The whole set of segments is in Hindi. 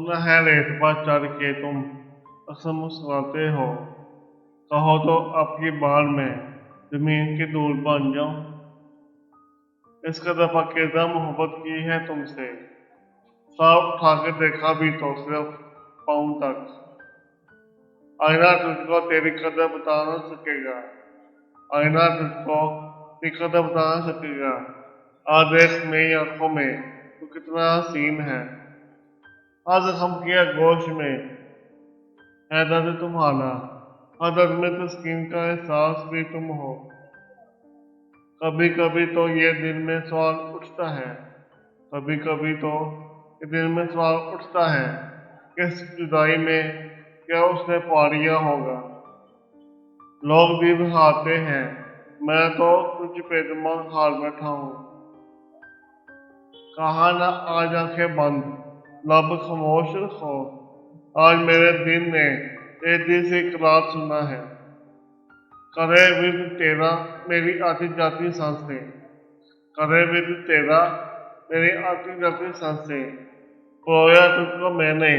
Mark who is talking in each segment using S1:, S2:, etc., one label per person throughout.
S1: सुना है रेत पर चढ़ के तुम अक्सर मुस्कुराते हो। कहो तो आपकी बार में जमीन की धूल बन जाऊं। इस कदर पकीदा मोहब्बत की है तुमसे, साफ उठा के देखा भी तो सिर्फ पाँव तक। आईना तुझको तेरी कदर बता न सकेगा। आईना तुझको तेरी कदर बता न सकेगा। आज देख मेरी आंखों में तू कितना हसीन है। आज हम किया गोश में है दर्द तुम्हारा। हर दर्द में तस्कीन का एहसास भी तुम हो। कभी कभी तो ये दिल में सवाल उठता है, कभी कभी तो ये दिल में सवाल उठता है कि इस जुदाई में क्या उसने पा लिया होगा। लोग भी बहाते हैं, मैं तो तुझ पे दिमाग हार बैठा हूँ। कहा ना आज आंखें बंद, लब खामोश रखो। आज मेरे दिल ने तेरे दिल से इकरार सुना है। करे विद तेरा मेरी आती जाती सांसें, करे विद तेरा मेरी आती जाती सांसें। पोया तुझको मैंने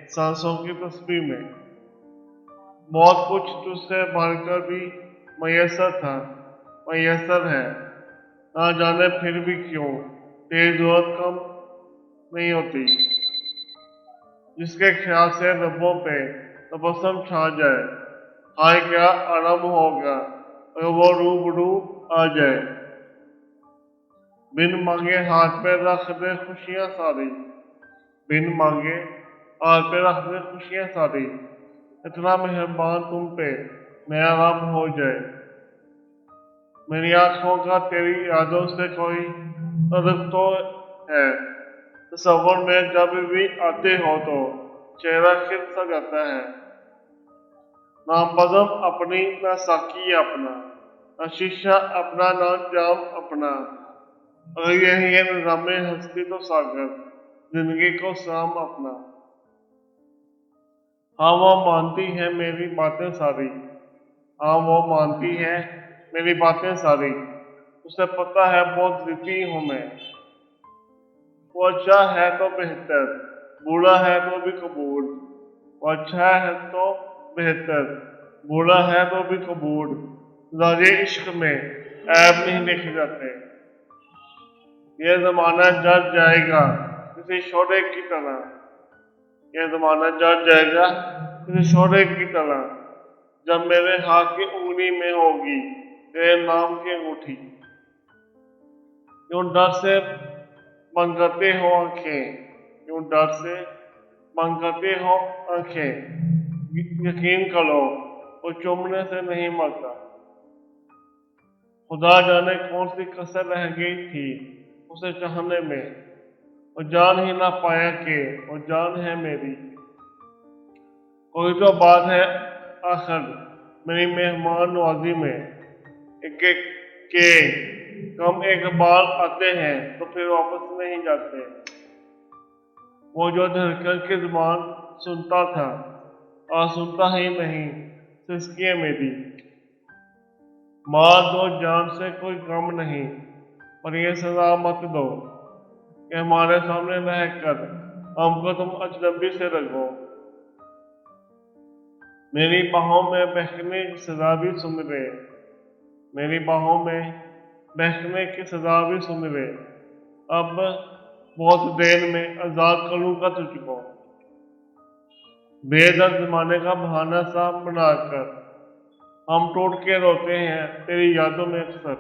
S1: सांसों की तस्वीर में। बहुत कुछ तुझसे बढ़कर भी मैसर था, मैसर है। ना जाने फिर भी क्यों तेरी जरूरत कम नहीं होती। जिसके ख्याल से लबों पे तबस्सुम छा जाए, हाय क्या आराम होगा अगर वो रूबरू आ जाए। बिन मांगे हाथ पे रख दे खुशियां सारी, बिन मांगे हाथ पे रख दे खुशियां सारी। इतना मेहरबान तुम पे मेरा रब हो जाए। मेरी आंखों का तेरी यादों से कोई तल्लुक तो है। तस्वर में जब भी आते हो तो चेहरा खिल सा जाता है। ना बज़म अपनी ना साकी अपना, ना शीशा अपना ना जाम अपना। अगर यही है निज़ामे हस्ती तो सागर जिंदगी को शाम अपना। हाँ वो मानती है मेरी बातें सारी, हाँ वो मानती है मेरी बातें सारी। उसे पता है बहुत जिद्दी हूँ मैं। वो अच्छा है तो बेहतर, बुरा है तो भी कबूल। वो अच्छा है तो बेहतर, बुरा है तो भी कबूल। राजे इश्क में ऐब नहीं देखे जाते। ये जमाना जज जाएगा किसी शोरे की तरह, ये जमाना जज जाएगा किसी शोरे की तरह। जब मेरे हाथ की उंगली में होगी तेरे नाम की अंगूठी। क्यों डर से बंद करते हो आंखें, क्यों डर से बंद करते हो आंखें। यकीन करो वो चूमने से नहीं मरता। खुदा जाने कौन सी कसर रह गई थी उसे चाहने में। वो जान ही ना पाया कि वो जान है मेरी। कोई तो बात है आखिर मेरी मेहमान नवाजी में, एक एक के कम एक बार आते हैं तो फिर वापस नहीं जाते। वो जो धड़कन की जुबान सुनता था और सुनता ही नहीं, सिसकियाँ मेरी। मार दो जान से कोई गम नहीं, पर ये सजा मत दो कि हमारे सामने रहकर हमको तुम अजनबी से रखो। मेरी बाहों में बहकने की सजा भी सुन रहे, मेरी बाहों में बहकने की सजा भी सुन रहे। अब बहुत देर में आजाद करूंगा तुझको, बेदर्द जमाने का बहाना सा बनाकर। हम टूट के रोते हैं तेरी यादों में अक्सर।